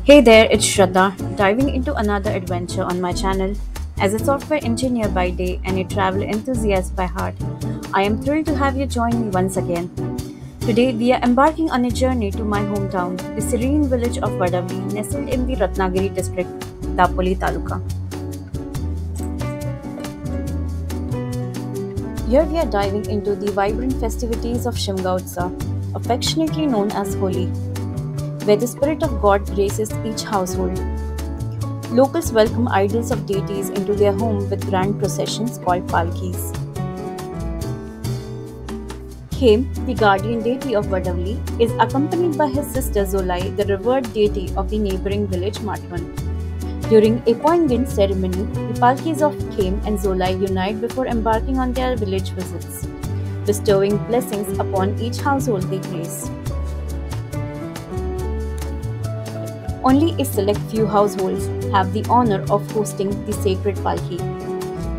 Hey there, it's Shraddha, diving into another adventure on my channel. As a software engineer by day and a travel enthusiast by heart, I am thrilled to have you join me once again. Today, we are embarking on a journey to my hometown, the serene village of Vadavli, nestled in the Ratnagiri district, Dapoli Taluka. Here we are diving into the vibrant festivities of Shimga Utsav, affectionately known as Holi, where the spirit of God graces each household. Locals welcome idols of deities into their home with grand processions called palkis. Khem, the guardian deity of Vadavli, is accompanied by his sister Zolai, the revered deity of the neighboring village Matwan. During a poignant ceremony, the palkis of Khem and Zolai unite before embarking on their village visits, bestowing blessings upon each household they grace. Only a select few households have the honor of hosting the sacred palki,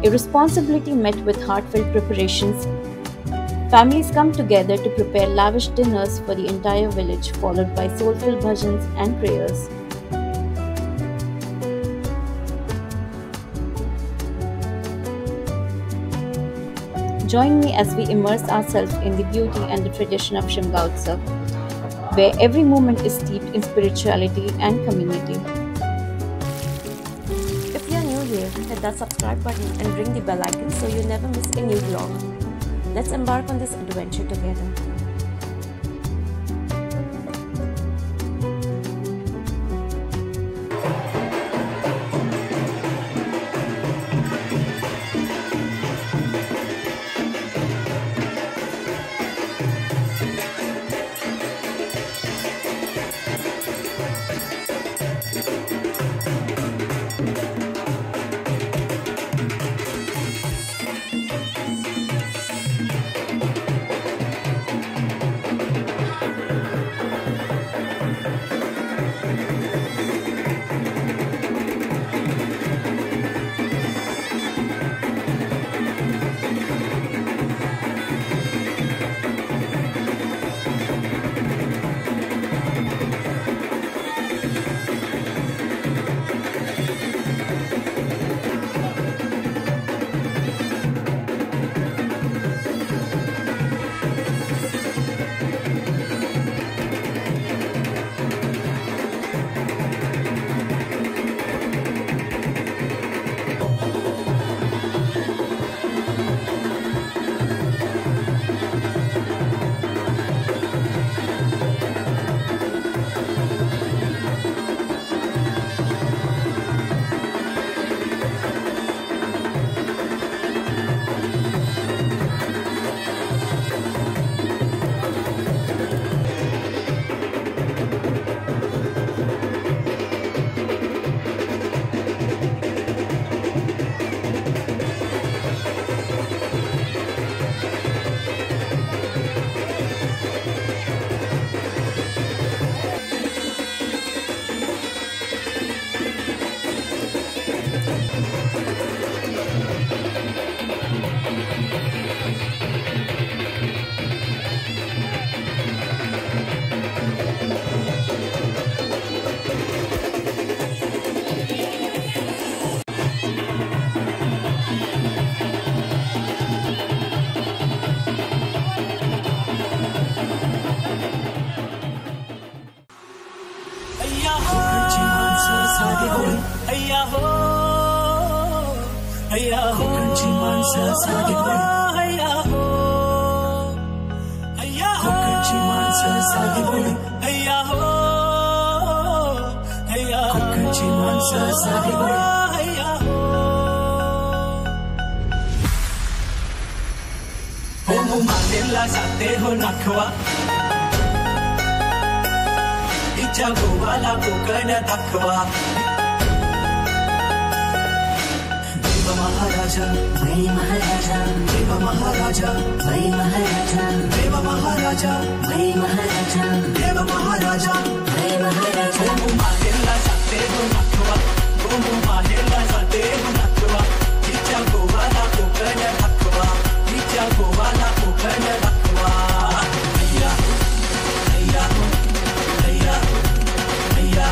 a responsibility met with heartfelt preparations. Families come together to prepare lavish dinners for the entire village, followed by soulful bhajans and prayers. Join me as we immerse ourselves in the beauty and the tradition of Shimga Utsav, where every moment is steeped in spirituality and community. If you are new here, hit that subscribe button and ring the bell icon so you never miss a new vlog. Let's embark on this adventure together. जाते हो नखवा इच्छा गोवाला कोकण दाखवा देव महाराजा वै महाराजा देव महाराजा वै महाराजा देव महाराजा वै महाराजा देव महाराजा वै महाराजा माहेला जाते हो नखवा माहेला जाते हो नखवा इच्छा गोवाला कोकण दाखवा इच्छा गोवाला कोकण दाखवा हैया हैया हैया हैया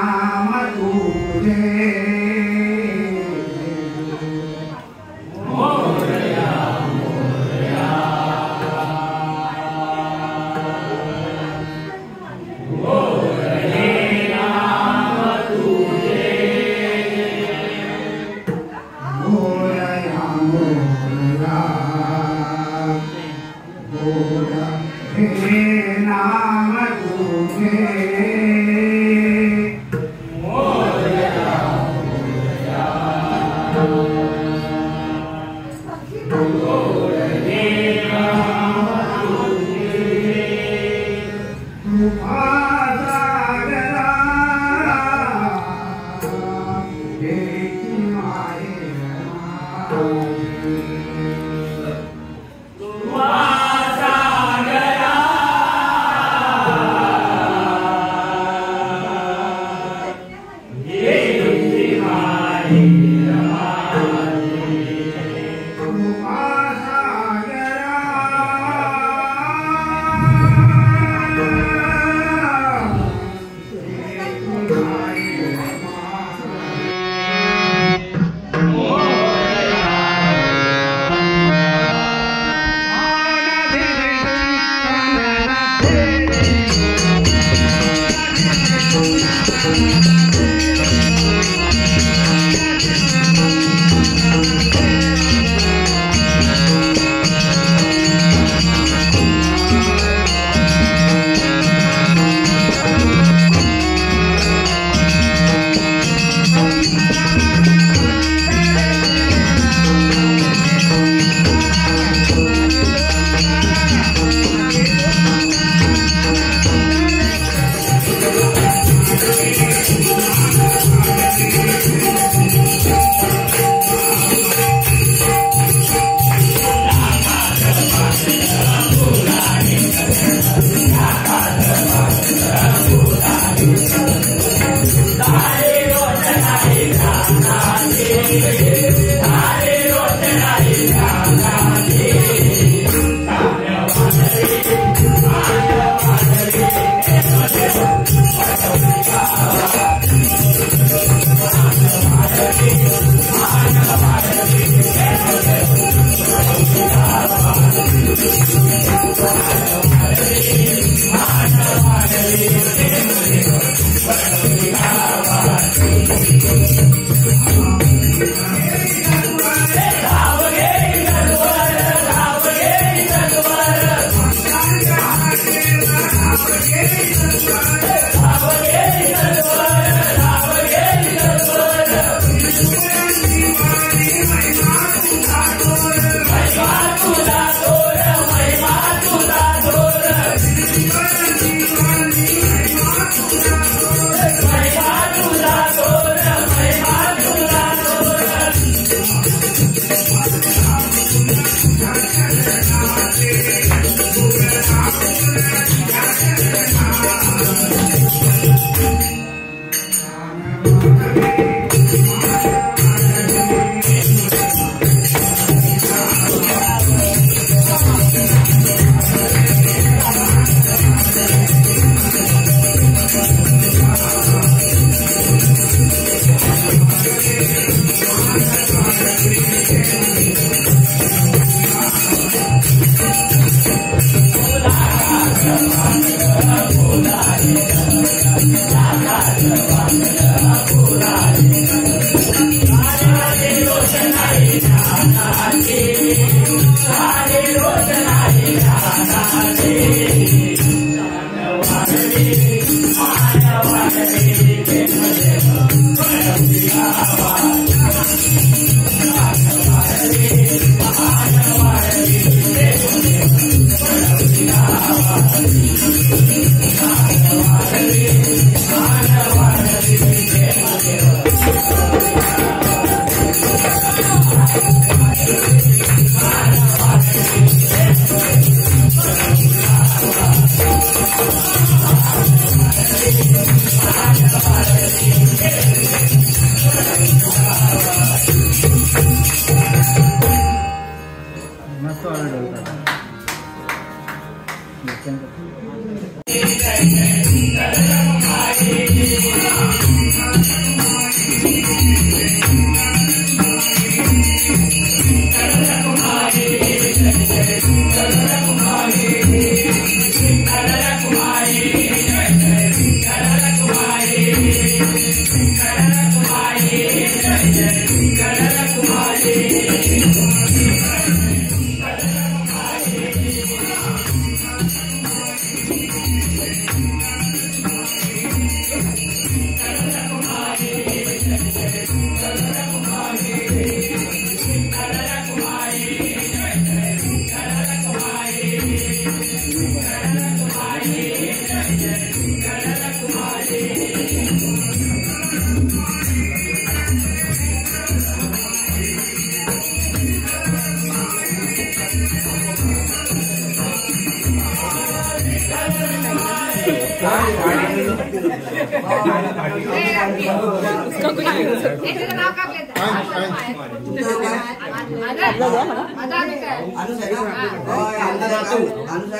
नाम तुझे मोरया मोरया मोरया नाम तुझे मोरया मोरया मोरया हे नाम तुझे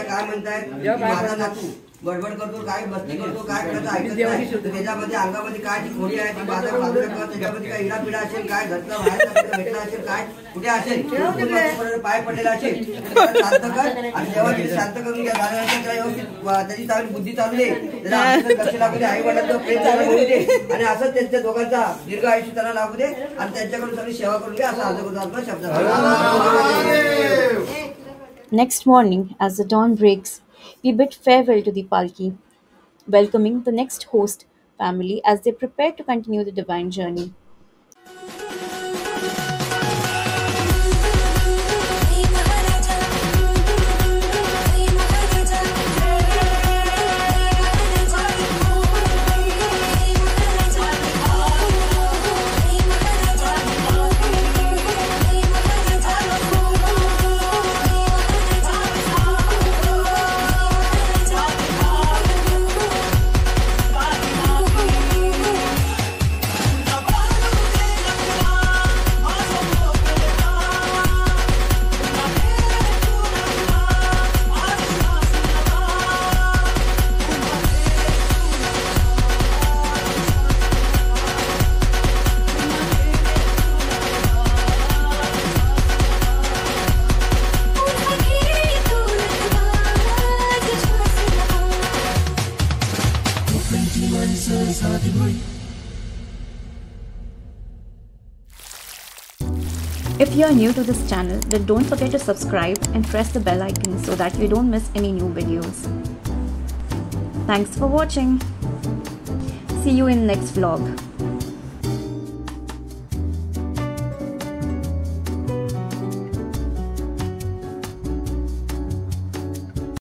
काय म्हणतायत बडबड करतो काय बस्ती करतो काय करतो ऐकत नाही त्याच्यामध्ये अंगामध्ये काय ती खोडी आहे ती बाजार बाजूला किंवा त्याच्यामध्ये काय इडा पिडा असेल काय घरचं बाहेर भेटला असेल काय कुठे असेल पाय पडलेला असेल शांत कर आणि जेव्हा ते शांत करून घ्या झाल्यानंतर त्याला व्यवस्थित त्याची चांगली बुद्धी चालू दे त्याला लक्ष लागू दे आई वडिलांचं प्रेम चालू होऊ दे आणि असंच त्यांच्या दोघांचा दीर्घ आयुष्य त्यांना लागू दे आणि त्यांच्याकडून सगळी सेवा करून घ्या असं अर्ज करतो शब्द. Next morning, as the dawn breaks, we bid farewell to the palki, welcoming the next host family as they prepare to continue the divine journey. If you are new to this channel, then don't forget to subscribe and press the bell icon so that you don't miss any new videos. Thanks for watching. See you in next vlog.